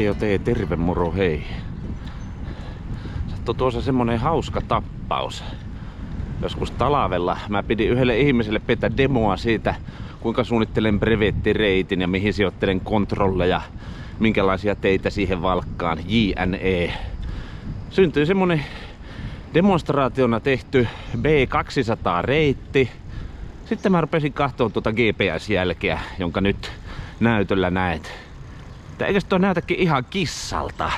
Tapio T, terve moro hei. Sattu tuossa semmonen hauska tappaus. Joskus talvella mä pidin yhdelle ihmiselle pitää demoa siitä, kuinka suunnittelen brevettireitin ja mihin sijoittelen kontrolleja, minkälaisia teitä siihen valkkaan, JNE. Syntyi semmonen demonstraationa tehty B200-reitti. Sitten mä rupesin katsomaan tuota GPS-jälkeä, jonka nyt näytöllä näet. Eikös tuo näytäkin ihan kissalta?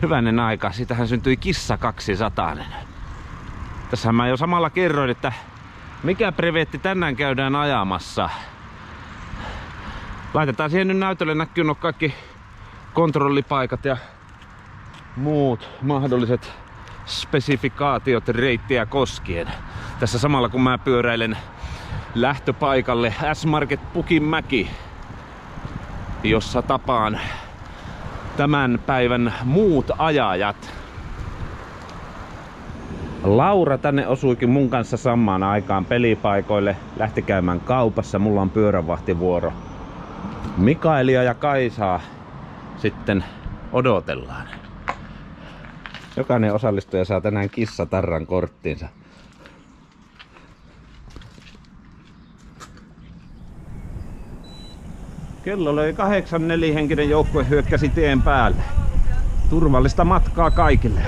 Hyvänen aika, siitähän syntyi kissa 200. Tässähän mä jo samalla kerroin, että mikä brevetti tänään käydään ajamassa. Laitetaan siihen nyt näytölle näkyy no kaikki kontrollipaikat ja muut mahdolliset spesifikaatiot reittiä koskien. Tässä samalla kun mä pyöräilen lähtöpaikalle S-Market Pukinmäki, jossa tapaan tämän päivän muut ajajat. Laura tänne osuikin mun kanssa samaan aikaan pelipaikoille. Lähti käymään kaupassa, mulla on pyöränvahtivuoro. Mikaelia ja Kaisaa sitten odotellaan. Jokainen osallistuja saa tänään kissatarran korttinsa. Kello löi 8, 4-henkinen joukkue hyökkäsi tien päälle. Turvallista matkaa kaikille.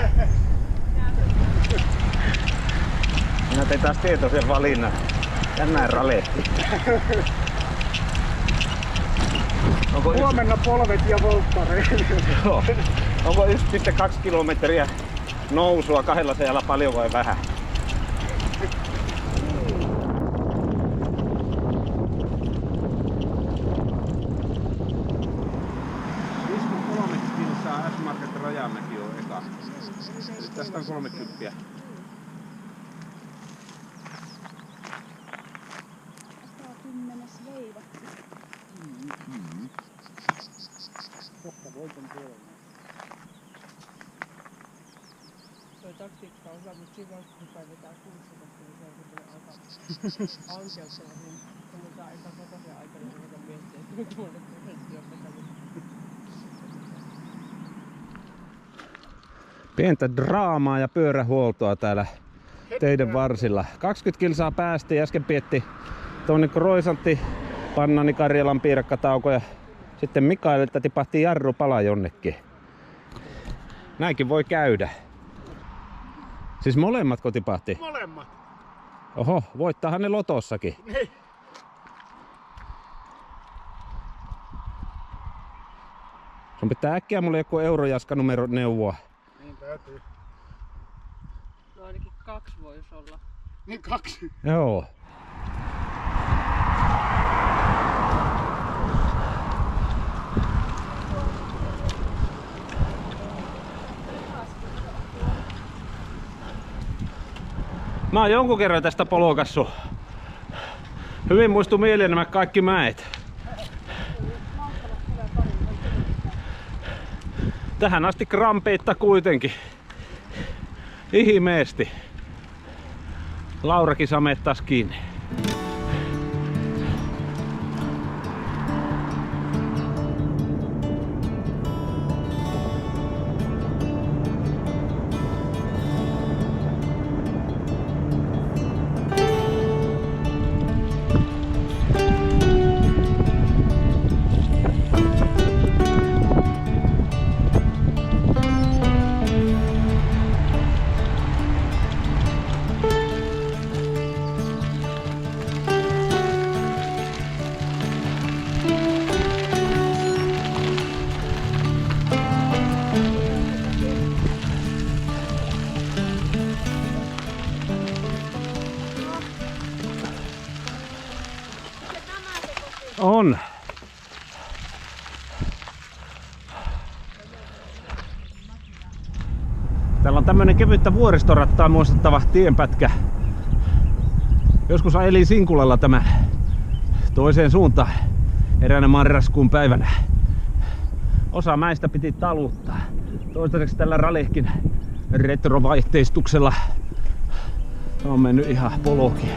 Minä tein taas tietoisen valinnan. Tänään raletti. Huomenna polvet ja volttareille. Joo. Onko 1,2 kilometriä nousua 200 paljon vai vähän? 53 kilsaa S-Market Rajamäki on eka. Eli tästä on 30. Toi taktiikka on hyvä, mutta siinä vaiheessa kun päin vetää 600, niin se on kyllä aika ankeutella. Kun otetaan eka 100 aikana, niin voidaan miettiä, että kuinka monet prosenttia josta kävi. Pientä draamaa ja pyörähuoltoa täällä teidän varsilla. 20 kilsaa päästiin, äsken pietti tuonne kroisantti pannani Karjalan piirakkatauko ja sitten Mikaelilta tipahti jarru pala jonnekin. Näinkin voi käydä. Siis molemmat tipahti? Molemmat! Oho, voittaahan ne lotossakin. Niin. Sun pitää äkkiä mulle joku eurojaskanumero neuvoa. Niin täytyy. No ainakin 2 voisi olla. Niin 2. Joo. Mä oon jonkun kerran tästä polokassu. Hyvin muistuu mieleen nämä kaikki mäet. Tähän asti krampeitta kuitenkin. Ihmeesti. Laurakin sameet taas kiinni. On. Täällä on tämmönen kevyttä vuoristorattaa muistuttava tienpätkä. Joskus ajelin Sinkulalla tämä toiseen suuntaan eräänä marraskuun päivänä. Osa mäistä piti taluttaa. Toistaiseksi tällä ralehkin retrovaihteistuksella on mennyt ihan polokin.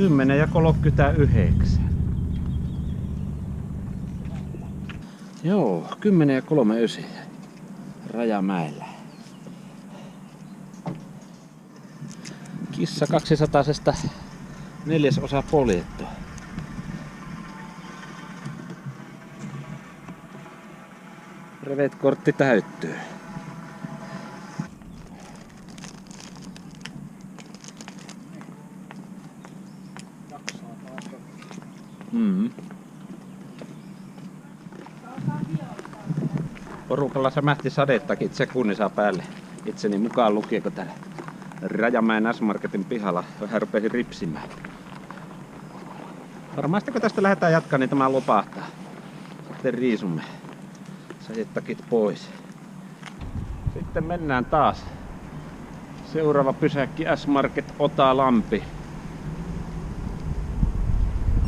10:39. Joo, 10:39. Rajamäellä. Kissa 200-sesta 1/4 poljettu. Brevet-kortti täyttyy. Porukalla sämähti sadettakin sekunnissa päälle. Itseni mukaan lukieko täällä Rajamäen S-Marketin pihalla vähän rupesi ripsimään. Varmasti kun tästä lähdetään jatkaa, niin tämä lopahtaa. Sitten riisumme sadettakit pois. Sitten mennään taas. Seuraava pysäkki S-Market Otalampi.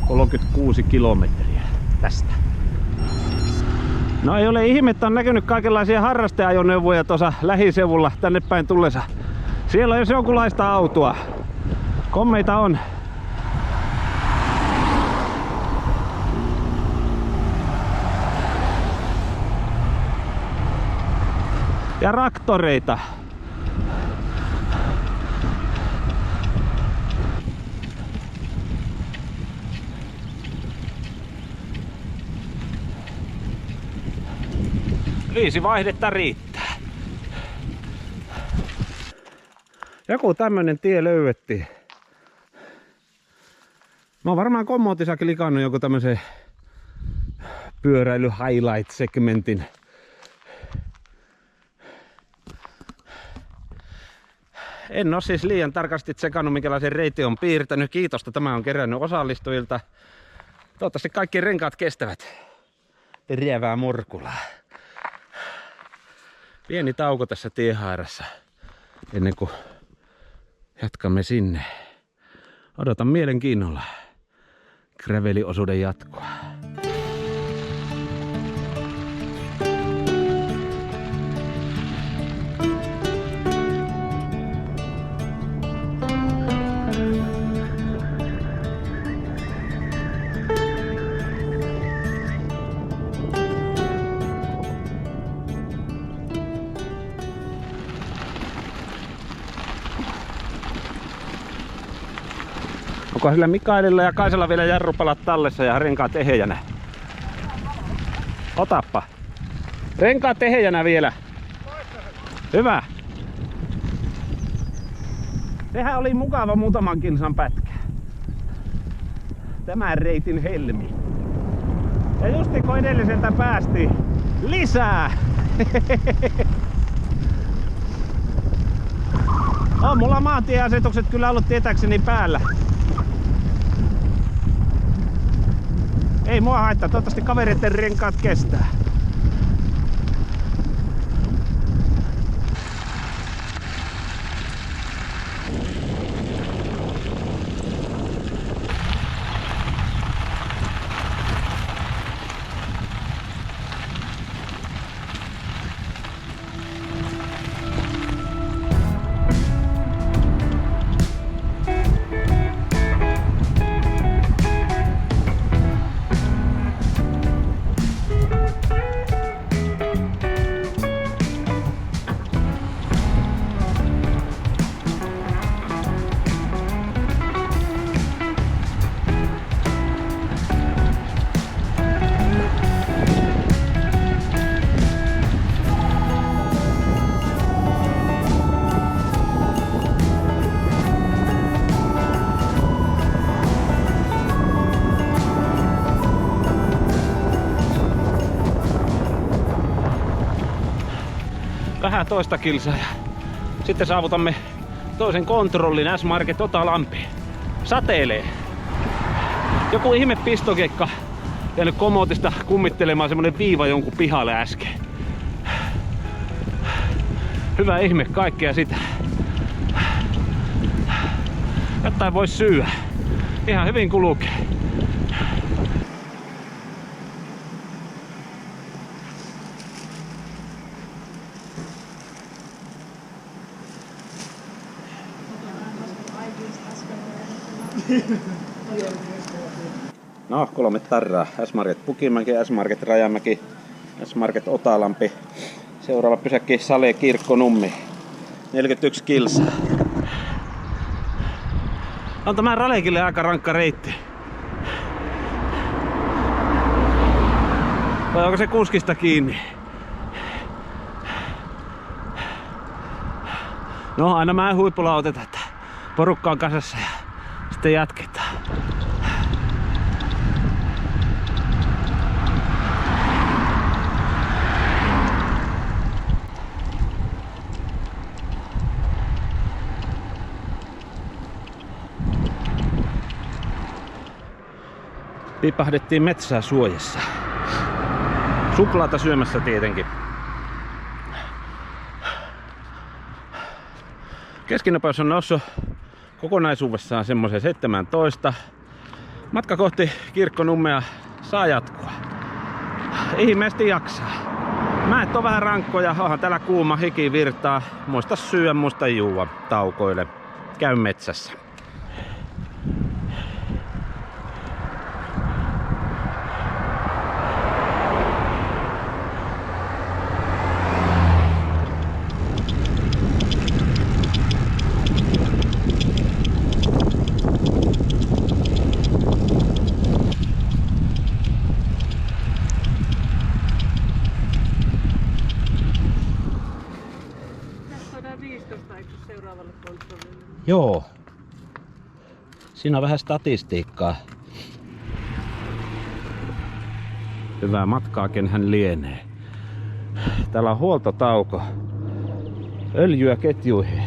36 kilometriä tästä. No ei ole ihme, että on näkynyt kaikenlaisia harrasteajoneuvoja tuossa lähiseudulla tänne päin tullessa. Siellä on jos jonkunlaista autoa. Kommeita on. Ja traktoreita. Viisi vaihdetta riittää. Joku tämmönen tie löydettiin. Mä oon varmaan kommootissakin klikannut joku tämmösen pyöräily highlight-segmentin. En oo siis liian tarkasti tsekannut minkälaisen reitin on piirtänyt. Kiitosta, tämä on kerännyt osallistujilta. Toivottavasti kaikki renkaat kestävät. Rievää morkulaa. Pieni tauko tässä tiehaarassa ennen kuin jatkamme sinne. Odotan mielenkiinnolla graveliosuuden jatkoa. Onko sillä Mikaelilla ja Kaisella vielä jarrupalat tallessa ja renkaat ehejänä? Otappa. Renkaat ehejänä vielä. Hyvä. Sehän oli mukava muutaman kilsan pätkä. Tämän reitin helmi. Ja justi kun edelliseltä päästiin lisää. On mulla maantieasetukset kyllä ollut tietääkseni päällä. Ei mua haittaa, toivottavasti kavereiden renkaat kestää. Vähän toista kilsaa ja sitten saavutamme toisen kontrollin S-Market Otalampi. Satelee. Joku ihme pistokekka jäänyt komootista kummittelemaan semmonen viiva jonkun pihalle äsken. Hyvä ihme, kaikkea sitä. Jotain vois syyä. Ihan hyvin kulkee. No, 3 tarraa. S-Market Pukimäki, S-Market Rajamäki, S-Market Otalampi. Seuraava pysäkki Sale Kirkkonummi. 41 kilsaa. On tämä Ralekille aika rankka reitti. Vai onko se kuskista kiinni? No, aina mä huipulla otetaan, että porukka on kasassa ja sitten jatketaan. Pipahdettiin metsää suojassa. Suklaata syömässä tietenkin. Keskinopeus on noussut kokonaisuudessaan semmoisen 17. Matka kohti Kirkkonummea saa jatkua. Ihmeesti jaksaa. Mäet on vähän rankkoja, onhan täällä kuuma, hiki virtaa. Muista syödä, muista juua, taukoile. Käy metsässä. Joo. Siinä on vähän statistiikkaa. Hyvää matkaa, kenhän lienee. Täällä on huoltotauko. Öljyä ketjuihin.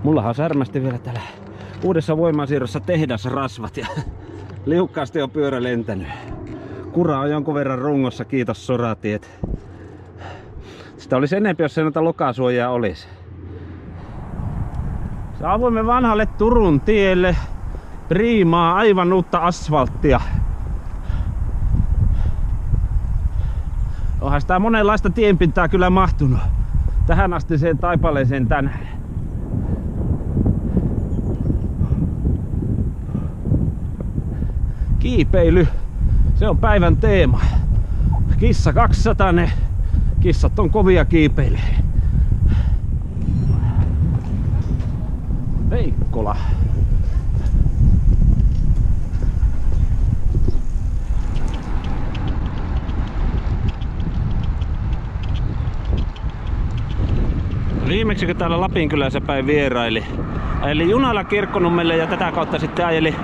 Mullahan on särmästi vielä täällä uudessa voimansiirrossa tehdasrasvat ja liukkaasti on pyörä lentänyt. Kura on jonkun verran rungossa, kiitos soratiet. Sitä olisi enempi, jos ei noita lokasuojaa olisi. Saavuimme vanhalle Turun tielle. Priimaa, aivan uutta asfalttia. Onhan sitä monenlaista tienpintaa kyllä mahtunut tähän astiseen taipaleeseen tänään. Kiipeily, se on päivän teema. Kissa 200, kissat on kovia kiipeilijä. Veikkola. Viimeksi kun täällä Lapinkylässä päin vieraili, ajeli junalla Kirkkonummelle ja tätä kautta sitten ajeli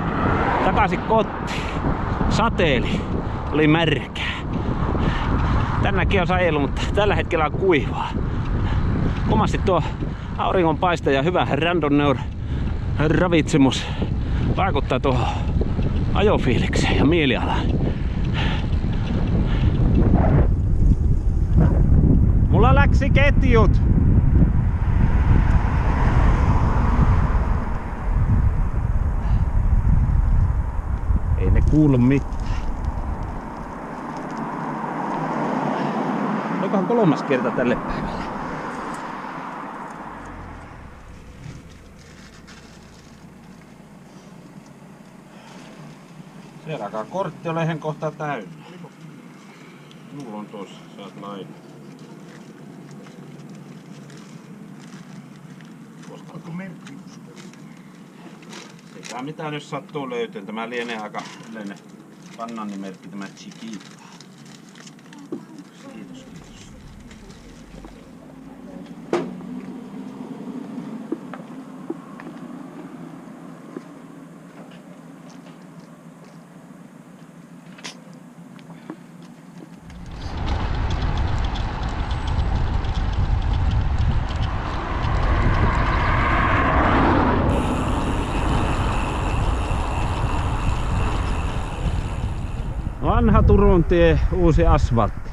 takaisin kotiin. Sateeli, oli märkää. Tänäkin on ajellut, mutta tällä hetkellä on kuivaa. Komasti tuo auringonpaiste ja hyvä randonneur ravitsemus vaikuttaa tuohon ajofiilikseen ja mielialaan. Mulla läksi ketjut! Ei ne kuulu mitään. Olikohan 3. kerta tälle päivälle? Siellä alkaa kortti on lehen kohtaa täynnä. Mulla on tuossa, saat lainaa. Onko merkki? Sekä mitä nyt sattuu löytyy. Tämä lienee aika yleinen banaanimerkki, tämä Chiquita. Kiitos, kiitos. Vanha Turun tie, uusi asfaltti.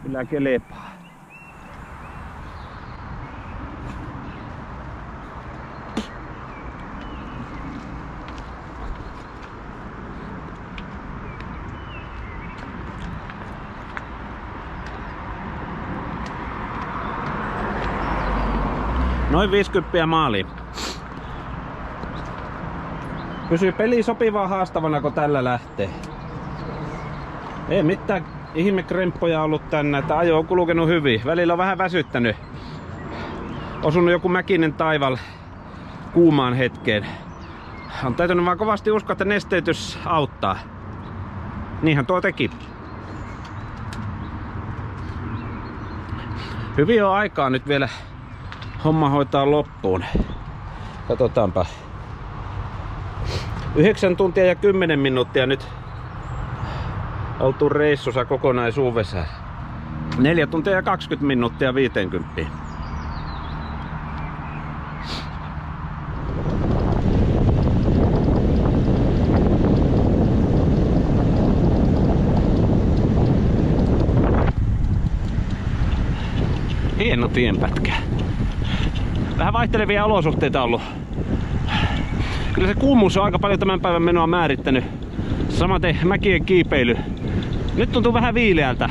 Kyllä kelepaa. Noin 50 maaliin. Pysyy peli sopivaa haastavana, kun tällä lähtee. Ei mitään ihmekremppoja ollut tänne, että ajo on kulkenut hyvin. Välillä on vähän väsyttänyt. Osunut joku mäkinen taival kuumaan hetkeen. On täytynyt vaan kovasti uskoa, että nesteytys auttaa. Niinhän tuo teki. Hyvin on aikaa nyt vielä homma hoitaa loppuun. Katsotaanpa. 9 tuntia ja 10 minuuttia nyt oltu reissussa kokonaisuudessa. 4 tuntia ja 20 minuuttia 50. Hieno tienpätkä. Vähän vaihtelevia olosuhteita ollut. Kyllä se kuumuus on aika paljon tämän päivän menoa määrittänyt. Samaten mäkien kiipeily. Nyt tuntuu vähän viileältä.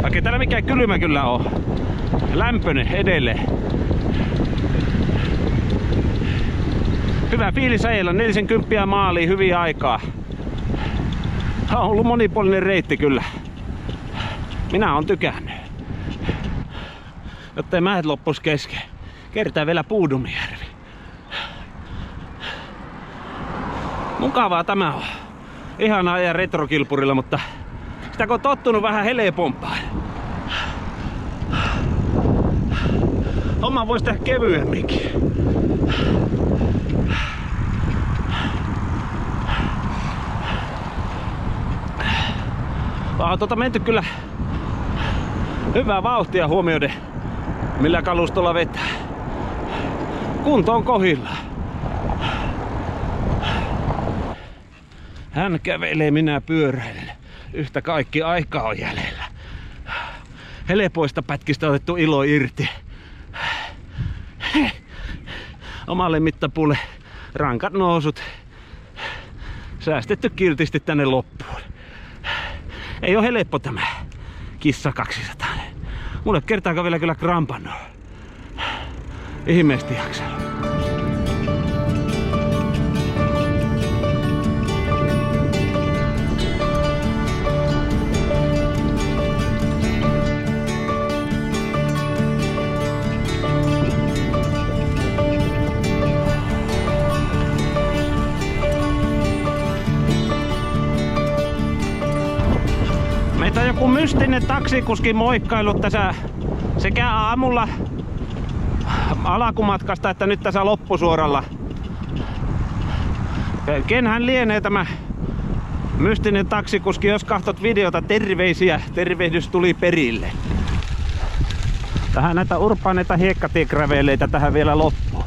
Vaikka täällä mikään kylmä kyllä on. Lämpöinen edelleen. Hyvä fiilis ajella. 40 maaliin hyvin aikaa. On ollut monipuolinen reitti kyllä. Minä oon tykännyt. Jotta ei mäet loppus kesken. Kertaa vielä Puudumijärvi. Mukavaa tämä on. Ihanaa ajaa retrokilpurilla, mutta sitä kun on tottunut vähän helpompaan. Homma voisi tehdä kevyemminkin. On menty kyllä hyvää vauhtia huomioiden, millä kalustolla vetää. Kunto on kohdillaan. Hän kävelee, minä pyöräilen. Yhtä kaikki aikaa on jäljellä. Helpoista pätkistä otettu ilo irti. Omalle mittapuulle rankat nousut. Säästetty kiltisti tänne loppuun. Ei oo helppo tämä kissa 200. Mulle kertaakaan vielä kyllä krampannut. Ihmeesti jaksanut. Meitä on joku mystinen taksikuski moikkailut tässä sekä aamulla alakumatkasta että nyt tässä loppusuoralla. Kenhän lienee tämä mystinen taksikuski, jos katsot videota, terveisiä, tervehdys tuli perille. Tähän näitä urbaaneita hiekkatiegraveeleitä tähän vielä loppuun.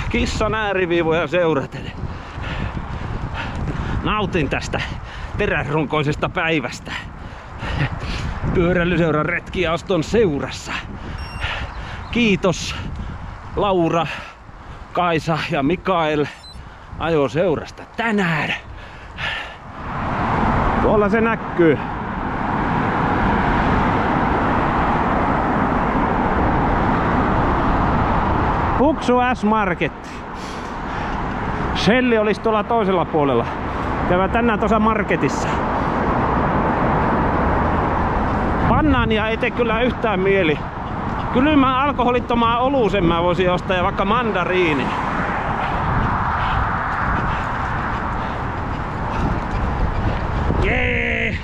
Kissan ääriviivoja seuratellen. Nautin tästä teräsrunkoisesta päivästä. Pyöräilyseuran retkijaoston seurassa. Kiitos Laura, Kaisa ja Mikael ajoseurasta tänään. Tuolla se näkyy. Puksu S-Marketti. Shelli olisi tuolla toisella puolella. Käydään tänään tuossa marketissa. Banaania ei tee kyllä yhtään mieli. Kylmän alkoholittomaa olusen mä voisin ostaa ja vaikka mandariini. Jee!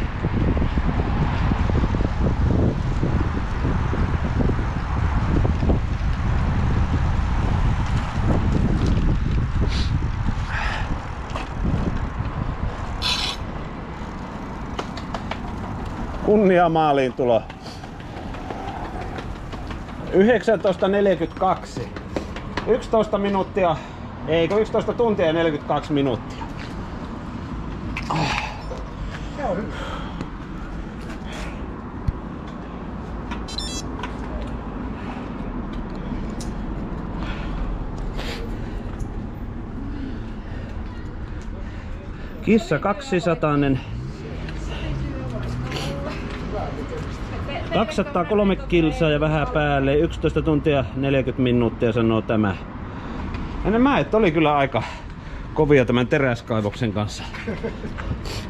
Kunnia maaliin tulo. 19.42. 11 minuuttia, eikö 11 tuntia ja 42 minuuttia. Se on hyvä. Kissa 200. 203 kilsaa ja vähän päälle, 11 tuntia 40 minuuttia sanoo tämä. Ja ne mäet oli kyllä aika kovia tämän teräskaivoksen kanssa.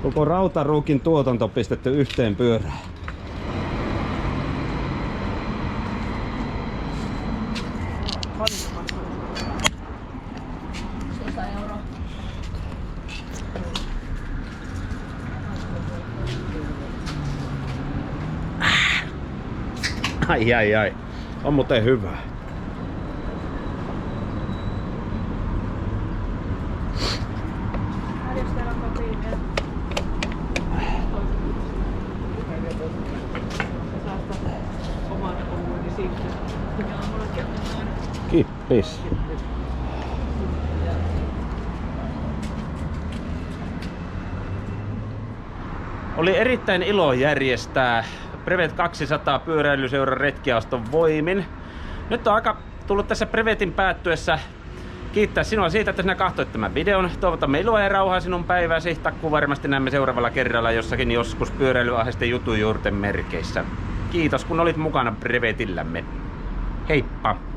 Koko Rautaruukin tuotanto pistetty yhteen pyörään. Ai. On muuten hyvä. Kippis. Oli erittäin ilo järjestää Brevet 200 pyöräilyseuran retkijaoston voimin. Nyt on aika tullut tässä Brevetin päättyessä kiittää sinua siitä, että sinä katsoit tämän videon. Toivotamme iloa ja rauhaa sinun päivääsi. Takku varmasti näemme seuraavalla kerralla jossakin joskus pyöräilyaiheisten jutujuurten merkeissä. Kiitos kun olit mukana Brevetillämme. Heippa!